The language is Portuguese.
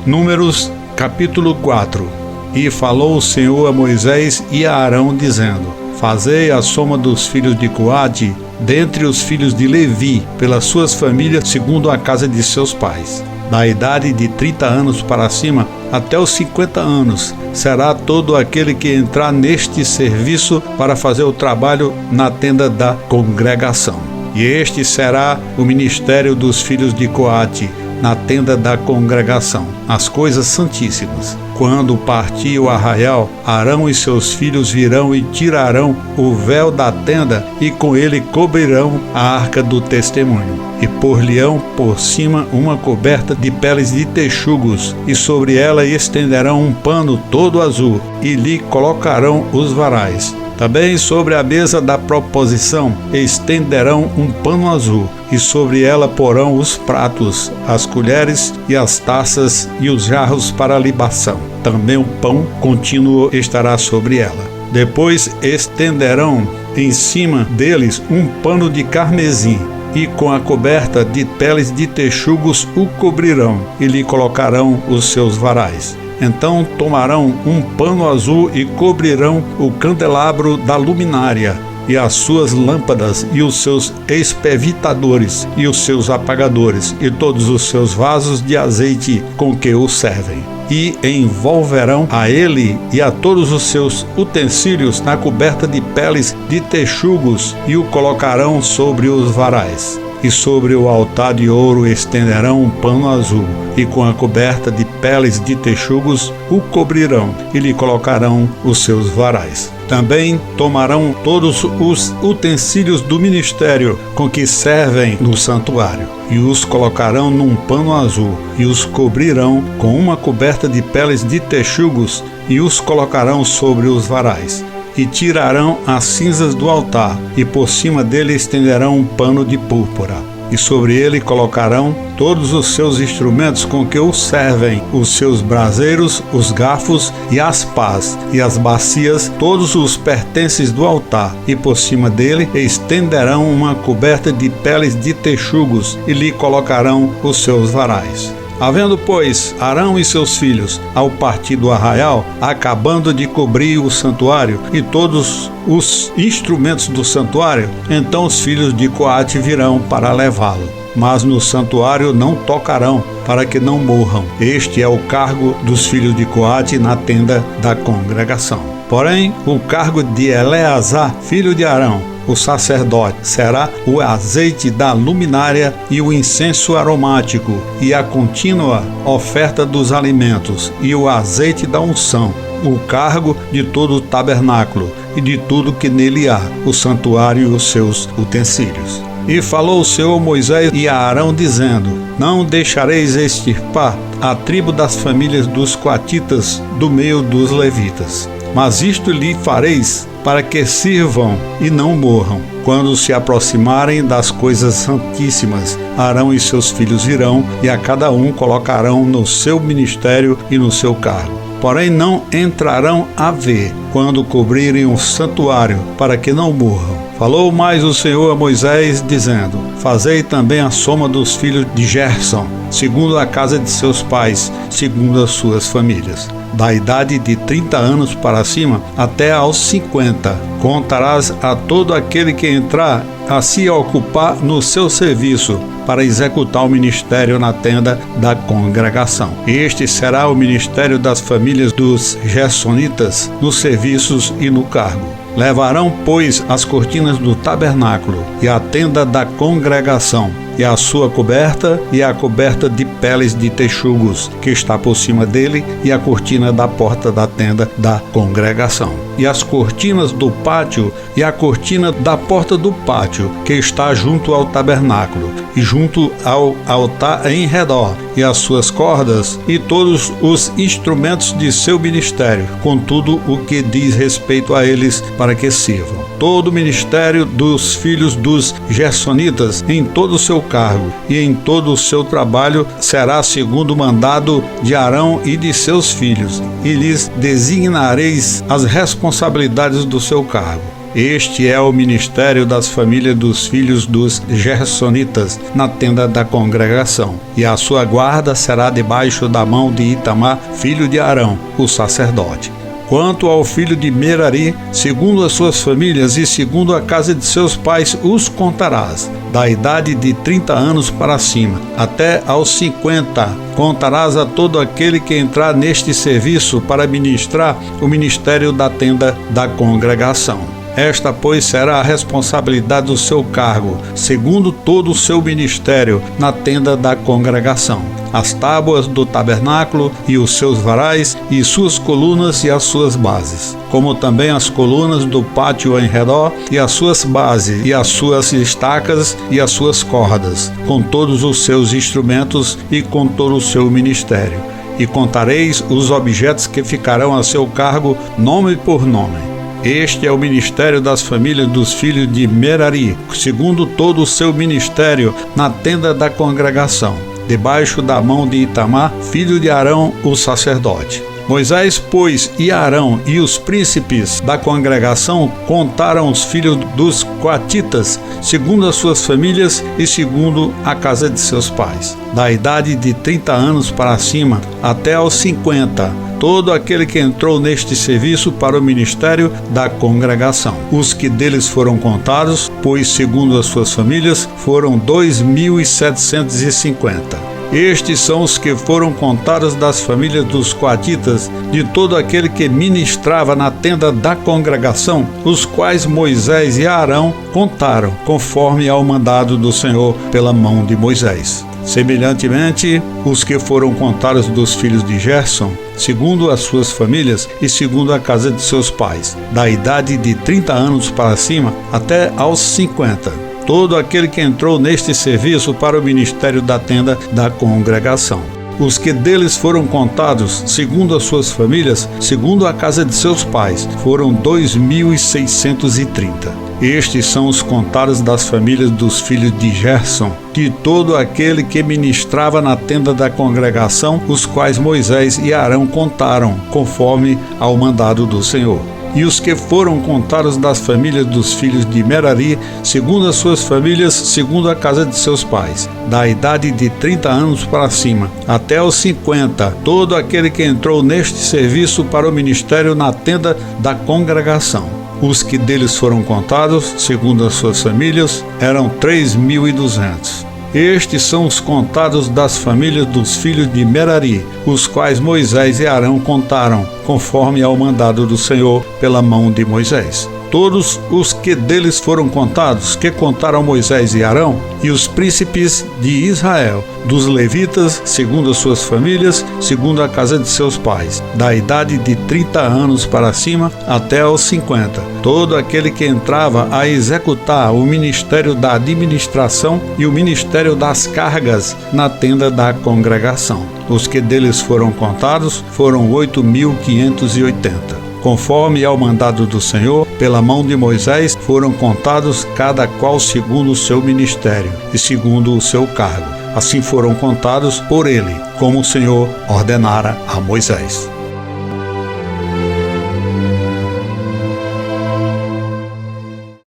Números capítulo 4. E falou o Senhor a Moisés e a Arão, dizendo: Fazei a soma dos filhos de Coate, dentre os filhos de Levi, pelas suas famílias, segundo a casa de seus pais. Da idade de 30 anos para cima, até os 50 anos, será todo aquele que entrar neste serviço para fazer o trabalho na tenda da congregação. E este será o ministério dos filhos de Coate, na tenda da congregação, as coisas santíssimas. Quando partir o arraial, Arão e seus filhos virão e tirarão o véu da tenda e com ele cobrirão a arca do testemunho. E por-lhe-ão por cima uma coberta de peles de texugos, e sobre ela estenderão um pano todo azul, e lhe colocarão os varais. Também sobre a mesa da proposição estenderão um pano azul, e sobre ela porão os pratos, as colheres e as taças e os jarros para libação. Também o pão contínuo estará sobre ela. Depois estenderão em cima deles um pano de carmesim, e com a coberta de peles de texugos o cobrirão, e lhe colocarão os seus varais. Então tomarão um pano azul e cobrirão o candelabro da luminária, e as suas lâmpadas, e os seus espevitadores, e os seus apagadores, e todos os seus vasos de azeite com que o servem. E envolverão a ele e a todos os seus utensílios na coberta de peles de texugos, e o colocarão sobre os varais. E sobre o altar de ouro estenderão um pano azul, e com a coberta de peles de texugos o cobrirão, e lhe colocarão os seus varais. Também tomarão todos os utensílios do ministério com que servem no santuário, e os colocarão num pano azul, e os cobrirão com uma coberta de peles de texugos, e os colocarão sobre os varais. E tirarão as cinzas do altar, e por cima dele estenderão um pano de púrpura. E sobre ele colocarão todos os seus instrumentos com que o servem, os seus braseiros, os garfos e as pás, e as bacias, todos os pertences do altar. E por cima dele estenderão uma coberta de peles de texugos, e lhe colocarão os seus varais. Havendo, pois, Arão e seus filhos, ao partir do arraial, acabando de cobrir o santuário e todos os instrumentos do santuário, então os filhos de Coate virão para levá-lo. Mas no santuário não tocarão, para que não morram. Este é o cargo dos filhos de Coate na tenda da congregação. Porém, o cargo de Eleazar, filho de Arão, o sacerdote, será o azeite da luminária e o incenso aromático, e a contínua oferta dos alimentos, e o azeite da unção, o cargo de todo o tabernáculo, e de tudo que nele há, o santuário e os seus utensílios. E falou o Senhor Moisés e a Arão, dizendo: Não deixareis extirpar a tribo das famílias dos coatitas do meio dos levitas, mas isto lhe fareis para que sirvam e não morram. Quando se aproximarem das coisas santíssimas, Arão e seus filhos virão, e a cada um colocarão no seu ministério e no seu cargo. Porém não entrarão a ver, quando cobrirem o santuário, para que não morram. Falou mais o Senhor a Moisés, dizendo: Fazei também a soma dos filhos de Gerson, segundo a casa de seus pais, segundo as suas famílias. Da idade de 30 anos para cima, até aos 50. Contarás a todo aquele que entrar a se ocupar no seu serviço, para executar o ministério na tenda da congregação. Este será o ministério das famílias dos gersonitas, nos serviços e no cargo. Levarão, pois, as cortinas do tabernáculo e a tenda da congregação, e a sua coberta, e a coberta de peles de texugos, que está por cima dele, e a cortina da porta da tenda da congregação. E as cortinas do pátio, e a cortina da porta do pátio, que está junto ao tabernáculo, e junto ao altar em redor, e as suas cordas, e todos os instrumentos de seu ministério, com tudo o que diz respeito a eles, para que sirvam. Todo o ministério dos filhos dos gersonitas, em todo o seu cargo e em todo o seu trabalho, será segundo o mandado de Arão e de seus filhos, e lhes designareis as responsabilidades do seu cargo. Este é o ministério das famílias dos filhos dos Gersonitas na tenda da congregação, e a sua guarda será debaixo da mão de Itamar, filho de Arão, o sacerdote. Quanto ao filho de Merari, segundo as suas famílias e segundo a casa de seus pais, os contarás, da idade de 30 anos para cima, até aos 50. Contarás a todo aquele que entrar neste serviço para ministrar o ministério da tenda da congregação. Esta, pois, será a responsabilidade do seu cargo, segundo todo o seu ministério, na tenda da congregação: as tábuas do tabernáculo e os seus varais, e suas colunas e as suas bases, como também as colunas do pátio em redor, e as suas bases, e as suas estacas, e as suas cordas, com todos os seus instrumentos e com todo o seu ministério. E contareis os objetos que ficarão a seu cargo, nome por nome. Este é o ministério das famílias dos filhos de Merari, segundo todo o seu ministério, na tenda da congregação, debaixo da mão de Itamar, filho de Arão, o sacerdote. Moisés, pois, e Arão e os príncipes da congregação contaram os filhos dos coatitas, segundo as suas famílias e segundo a casa de seus pais, da idade de 30 anos para cima, até aos 50, todo aquele que entrou neste serviço para o ministério da congregação. Os que deles foram contados, pois segundo as suas famílias, foram 2.750. Estes são os que foram contados das famílias dos coatitas, de todo aquele que ministrava na tenda da congregação, os quais Moisés e Arão contaram, conforme ao mandado do Senhor pela mão de Moisés. Semelhantemente, os que foram contados dos filhos de Gerson, segundo as suas famílias e segundo a casa de seus pais, da idade de 30 anos para cima até aos 50. Todo aquele que entrou neste serviço para o ministério da tenda da congregação. Os que deles foram contados, segundo as suas famílias, segundo a casa de seus pais, foram 2.630. Estes são os contados das famílias dos filhos de Gerson, de todo aquele que ministrava na tenda da congregação, os quais Moisés e Arão contaram, conforme ao mandado do Senhor. E os que foram contados das famílias dos filhos de Merari, segundo as suas famílias, segundo a casa de seus pais, da idade de 30 anos para cima, até os 50, todo aquele que entrou neste serviço para o ministério na tenda da congregação. Os que deles foram contados, segundo as suas famílias, eram 3.200. Estes são os contados das famílias dos filhos de Merari, os quais Moisés e Arão contaram, conforme ao mandado do Senhor pela mão de Moisés. Todos os que deles foram contados, que contaram Moisés e Arão, e os príncipes de Israel, dos levitas, segundo as suas famílias, segundo a casa de seus pais, da idade de 30 anos para cima até aos 50. Todo aquele que entrava a executar o ministério da administração e o ministério das cargas na tenda da congregação. Os que deles foram contados foram 8.580. Conforme ao mandado do Senhor, pela mão de Moisés, foram contados cada qual segundo o seu ministério e segundo o seu cargo. Assim foram contados por ele, como o Senhor ordenara a Moisés.